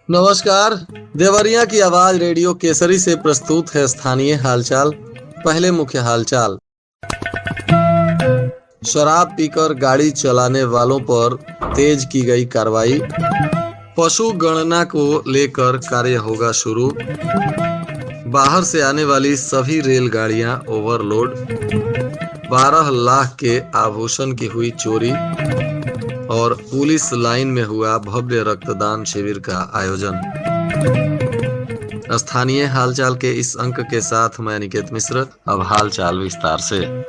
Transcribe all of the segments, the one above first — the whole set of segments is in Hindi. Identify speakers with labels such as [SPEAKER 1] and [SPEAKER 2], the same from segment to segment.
[SPEAKER 1] नमस्कार। देवरिया की आवाज रेडियो केसरी से प्रस्तुत है स्थानीय हालचाल। पहले मुख्य हालचाल। शराब पीकर गाड़ी चलाने वालों पर तेज की गई कार्रवाई। पशु गणना को लेकर कार्य होगा शुरू। बाहर से आने वाली सभी रेलगाड़ियां ओवरलोड। 12 लाख के आभूषण की हुई चोरी। और पुलिस लाइन में हुआ भव्य रक्तदान शिविर का आयोजन। स्थानीय हालचाल के इस अंक के साथ मैं निकेत मिश्र। अब हालचाल विस्तार से।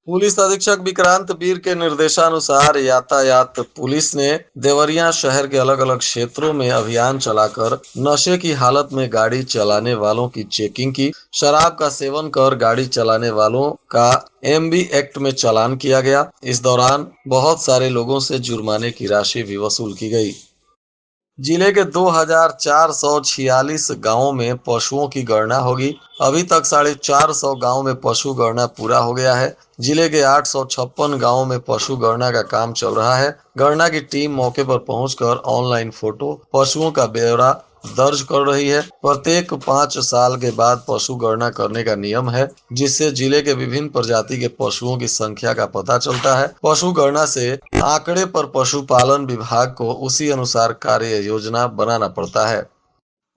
[SPEAKER 1] पुलिस अधीक्षक विक्रांत वीर के निर्देशानुसार यातायात पुलिस ने देवरिया शहर के अलग अलग क्षेत्रों में अभियान चलाकर नशे की हालत में गाड़ी चलाने वालों की चेकिंग की। शराब का सेवन कर गाड़ी चलाने वालों का एमबी एक्ट में चालान किया गया। इस दौरान बहुत सारे लोगों से जुर्माने की राशि भी वसूल की गई। जिले के 2446 गांवों में पशुओं की गणना होगी। अभी तक 450 गांवों में पशु गणना पूरा हो गया है। जिले के 856 गांवों में पशु गणना का काम चल रहा है। गणना की टीम मौके पर पहुंचकर ऑनलाइन फोटो पशुओं का ब्यौरा दर्ज कर रही है। प्रत्येक 5 साल के बाद पशु गणना करने का नियम है, जिससे जिले के विभिन्न प्रजाति के पशुओं की संख्या का पता चलता है। पशु गणना से आंकड़े पर पशुपालन विभाग को उसी अनुसार कार्य योजना बनाना पड़ता है।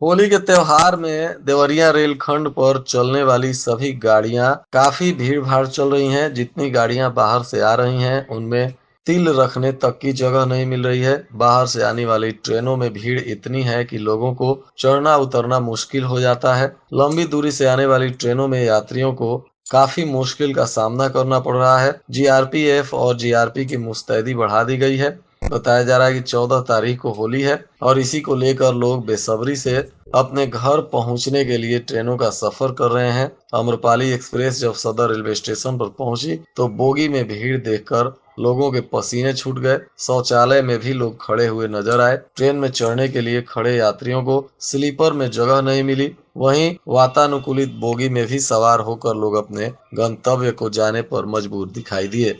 [SPEAKER 1] होली के त्योहार में देवरिया रेलखंड पर चलने वाली सभी गाड़ियां काफी भीड़ भाड़ चल रही हैं। जितनी गाड़ियां बाहर से आ रही हैं उनमें तिल रखने तक की जगह नहीं मिल रही है। बाहर से आने वाली ट्रेनों में भीड़ इतनी है कि लोगों को चढ़ना उतरना मुश्किल हो जाता है। लंबी दूरी से आने वाली ट्रेनों में यात्रियों को काफी मुश्किल का सामना करना पड़ रहा है। जीआरपीएफ और जीआरपी की मुस्तैदी बढ़ा दी गई है। बताया जा रहा है कि 14 तारीख को होली है और इसी को लेकर लोग बेसब्री से अपने घर पहुंचने के लिए ट्रेनों का सफर कर रहे हैं। अम्रपाली एक्सप्रेस जब सदर रेलवे स्टेशन पर पहुंची तो बोगी में भीड़ देखकर लोगों के पसीने छूट गए। शौचालय में भी लोग खड़े हुए नजर आए। ट्रेन में चढ़ने के लिए खड़े यात्रियों को स्लीपर में जगह नहीं मिली। वहीं वातानुकूलित बोगी में भी सवार होकर लोग अपने गंतव्य को जाने पर मजबूर दिखाई दिए।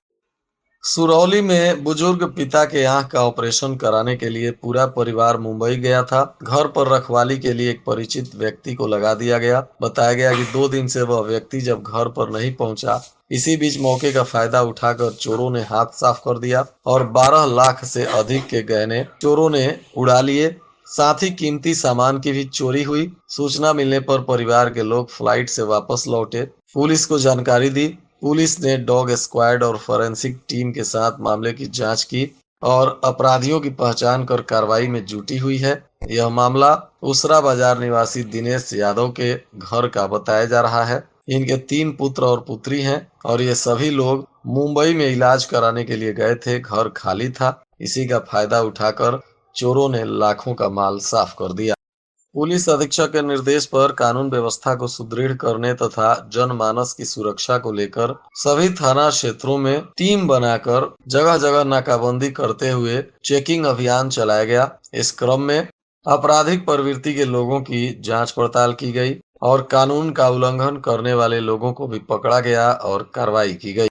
[SPEAKER 1] सुरौली में बुजुर्ग पिता के आंख का ऑपरेशन कराने के लिए पूरा परिवार मुंबई गया था। घर पर रखवाली के लिए एक परिचित व्यक्ति को लगा दिया गया। बताया गया कि 2 दिन से वह व्यक्ति जब घर पर नहीं पहुंचा, इसी बीच मौके का फायदा उठाकर चोरों ने हाथ साफ कर दिया और 12 लाख से अधिक के गहने चोरों ने उड़ा लिए। साथ ही कीमती सामान की भी चोरी हुई। सूचना मिलने पर परिवार के लोग फ्लाइट से वापस लौटे, पुलिस को जानकारी दी। पुलिस ने डॉग स्क्वाड और फोरेंसिक टीम के साथ मामले की जांच की और अपराधियों की पहचान कर कार्रवाई में जुटी हुई है। यह मामला उसरा बाजार निवासी दिनेश यादव के घर का बताया जा रहा है। इनके 3 पुत्र और पुत्री हैं और ये सभी लोग मुंबई में इलाज कराने के लिए गए थे। घर खाली था, इसी का फायदा उठाकर चोरों ने लाखों का माल साफ कर दिया। पुलिस अधीक्षक के निर्देश पर कानून व्यवस्था को सुदृढ़ करने तथा जनमानस की सुरक्षा को लेकर सभी थाना क्षेत्रों में टीम बनाकर जगह जगह नाकाबंदी करते हुए चेकिंग अभियान चलाया गया। इस क्रम में आपराधिक प्रवृत्ति के लोगों की जांच पड़ताल की गई और कानून का उल्लंघन करने वाले लोगों को भी पकड़ा गया और कार्रवाई की गई।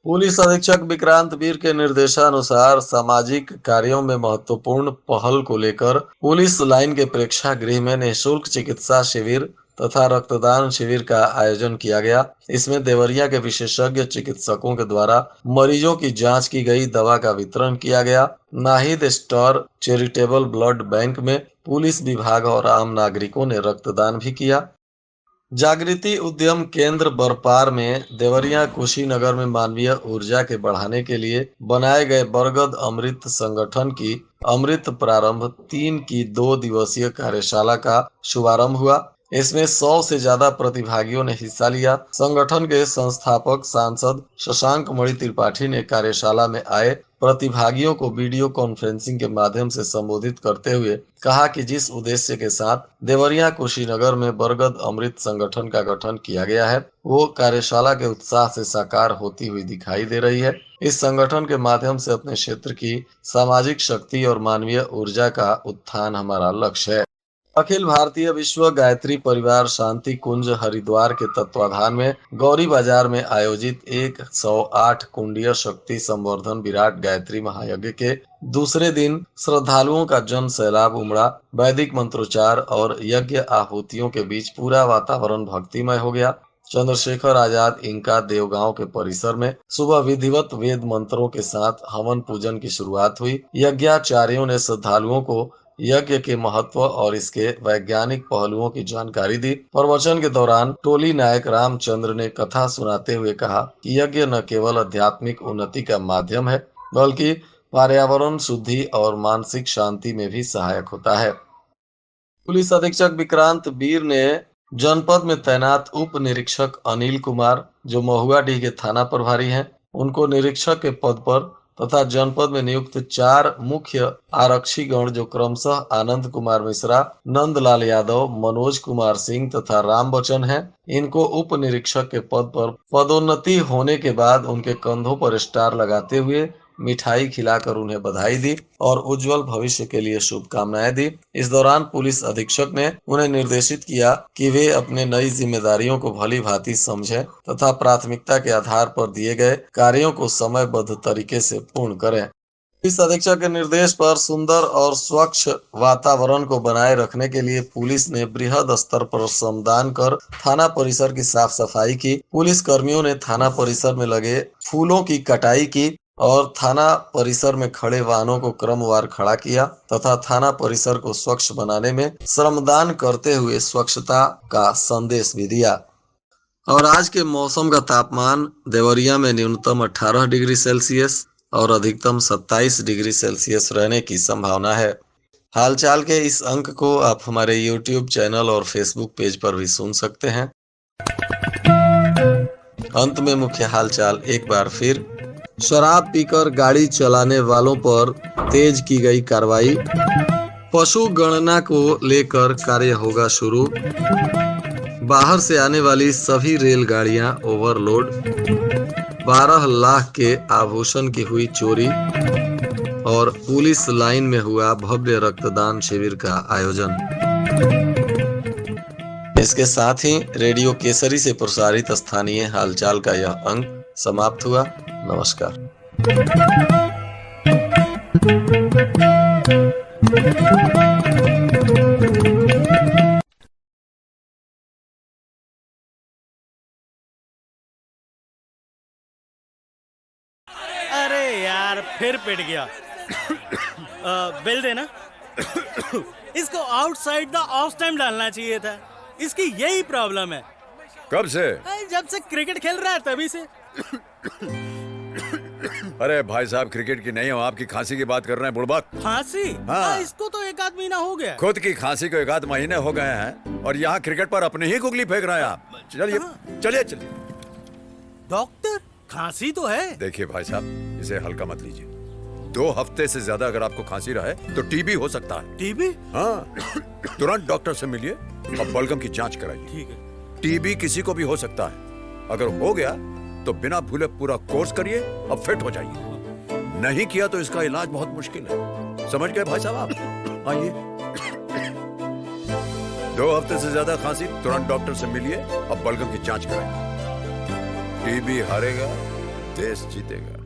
[SPEAKER 1] पुलिस अधीक्षक विक्रांत वीर के निर्देशानुसार सामाजिक कार्यों में महत्वपूर्ण पहल को लेकर पुलिस लाइन के प्रेक्षागृह में निःशुल्क चिकित्सा शिविर तथा रक्तदान शिविर का आयोजन किया गया। इसमें देवरिया के विशेषज्ञ चिकित्सकों के द्वारा मरीजों की जांच की गई, दवा का वितरण किया गया। Nahid star charitable blood bank में पुलिस विभाग और आम नागरिकों ने रक्तदान भी किया। जागृति उद्यम केंद्र बरपार में देवरिया कुशीनगर में मानवीय ऊर्जा के बढ़ाने के लिए बनाए गए बरगद अमृत संगठन की अमृत प्रारंभ 3 की 2 दिवसीय कार्यशाला का शुभारंभ हुआ। इसमें 100 से ज्यादा प्रतिभागियों ने हिस्सा लिया। संगठन के संस्थापक सांसद शशांक मणि त्रिपाठी ने कार्यशाला में आए प्रतिभागियों को वीडियो कॉन्फ्रेंसिंग के माध्यम से संबोधित करते हुए कहा कि जिस उद्देश्य के साथ देवरिया कुशीनगर में बरगद अमृत संगठन का गठन किया गया है, वो कार्यशाला के उत्साह से साकार होती हुई दिखाई दे रही है। इस संगठन के माध्यम से अपने क्षेत्र की सामाजिक शक्ति और मानवीय ऊर्जा का उत्थान हमारा लक्ष्य है। अखिल भारतीय विश्व गायत्री परिवार शांति कुंज हरिद्वार के तत्वाधान में गौरी बाजार में आयोजित 108 कुंडीय शक्ति संवर्धन विराट गायत्री महायज्ञ के दूसरे दिन श्रद्धालुओं का जन सैलाब उमड़ा। वैदिक मंत्रोच्चार और यज्ञ आहुतियों के बीच पूरा वातावरण भक्तिमय हो गया। चंद्रशेखर आजाद इंका देवगांव के परिसर में सुबह विधिवत वेद मंत्रों के साथ हवन पूजन की शुरुआत हुई। यज्ञाचार्यों ने श्रद्धालुओं को यज्ञ के महत्व और इसके वैज्ञानिक पहलुओं की जानकारी दी। प्रवचन के दौरान टोली नायक रामचंद्र ने कथा सुनाते हुए कहा कि यज्ञ न केवल आध्यात्मिक उन्नति का माध्यम है, बल्कि पर्यावरण शुद्धि और मानसिक शांति में भी सहायक होता है। पुलिस अधीक्षक विक्रांत वीर ने जनपद में तैनात उप निरीक्षक अनिल कुमार, जो महुआडीह के थाना प्रभारी हैं, उनको निरीक्षक के पद पर तथा जनपद में नियुक्त 4 मुख्य आरक्षीगण, जो क्रमशः आनंद कुमार मिश्रा, नंदलाल यादव, मनोज कुमार सिंह तथा राम बच्चन हैं, इनको उप निरीक्षक के पद पर पदोन्नति होने के बाद उनके कंधों पर स्टार लगाते हुए मिठाई खिलाकर उन्हें बधाई दी और उज्जवल भविष्य के लिए शुभकामनाएं दी। इस दौरान पुलिस अधीक्षक ने उन्हें निर्देशित किया कि वे अपने नई जिम्मेदारियों को भली भांति समझें तथा प्राथमिकता के आधार पर दिए गए कार्यों को समयबद्ध तरीके से पूर्ण करें। पुलिस अधीक्षक के निर्देश पर सुंदर और स्वच्छ वातावरण को बनाए रखने के लिए पुलिस ने बृहद स्तर पर श्रमदान कर थाना परिसर की साफ सफाई की। पुलिस कर्मियों ने थाना परिसर में लगे फूलों की कटाई की और थाना परिसर में खड़े वाहनों को क्रमवार खड़ा किया तथा थाना परिसर को स्वच्छ बनाने में श्रमदान करते हुए स्वच्छता का संदेश भी दिया। और आज के मौसम का तापमान देवरिया में न्यूनतम 18 डिग्री सेल्सियस और अधिकतम 27 डिग्री सेल्सियस रहने की संभावना है। हालचाल के इस अंक को आप हमारे YouTube चैनल और Facebook पेज पर भी सुन सकते हैं। अंत में मुख्य हालचाल एक बार फिर। शराब पीकर गाड़ी चलाने वालों पर तेज की गई कार्रवाई। पशु गणना को लेकर कार्य होगा शुरू। बाहर से आने वाली सभी रेलगाड़ियां ओवरलोड। 12 लाख के आभूषण की हुई चोरी। और पुलिस लाइन में हुआ भव्य रक्तदान शिविर का आयोजन। इसके साथ ही रेडियो केसरी से प्रसारित स्थानीय हालचाल का यह अंक समाप्त हुआ। नमस्कार।
[SPEAKER 2] अरे यार फिर पिट गया। बिल देना। इसको आउटसाइड द ऑफ टाइम डालना चाहिए था। इसकी यही प्रॉब्लम है।
[SPEAKER 3] कब से?
[SPEAKER 2] जब से क्रिकेट खेल रहा है तभी से।
[SPEAKER 3] अरे भाई साहब, क्रिकेट की नहीं हो, आपकी खांसी की बात कर रहे हैं बुड़बक।
[SPEAKER 2] खांसी?
[SPEAKER 3] हाँ।
[SPEAKER 2] इसको तो 1 आध महीना हो गया।
[SPEAKER 3] खुद की खांसी को 1 आध महीने हो गए हैं और यहाँ क्रिकेट पर अपने ही गुगली फेंक रहे हैं आप। चलिए चलिए चलिए।
[SPEAKER 2] डॉक्टर, खांसी तो है।
[SPEAKER 3] देखिए भाई साहब, इसे हल्का मत लीजिए। 2 हफ्ते से ज्यादा अगर आपको खांसी रहे तो टीबी हो सकता है।
[SPEAKER 2] टीबी?
[SPEAKER 3] हाँ, तुरंत डॉक्टर से मिलिए और बलगम की जांच कराइए।
[SPEAKER 2] ठीक है।
[SPEAKER 3] टीबी किसी को भी हो सकता है। अगर हो गया तो बिना भूले पूरा कोर्स करिए और फिट हो जाइए। नहीं किया तो इसका इलाज बहुत मुश्किल है। समझ गए भाई साहब आप? आइए। 2 हफ्ते से ज्यादा खांसी, तुरंत डॉक्टर से मिलिए और बलगम की जांच कराइए। टीबी हारेगा, देश जीतेगा।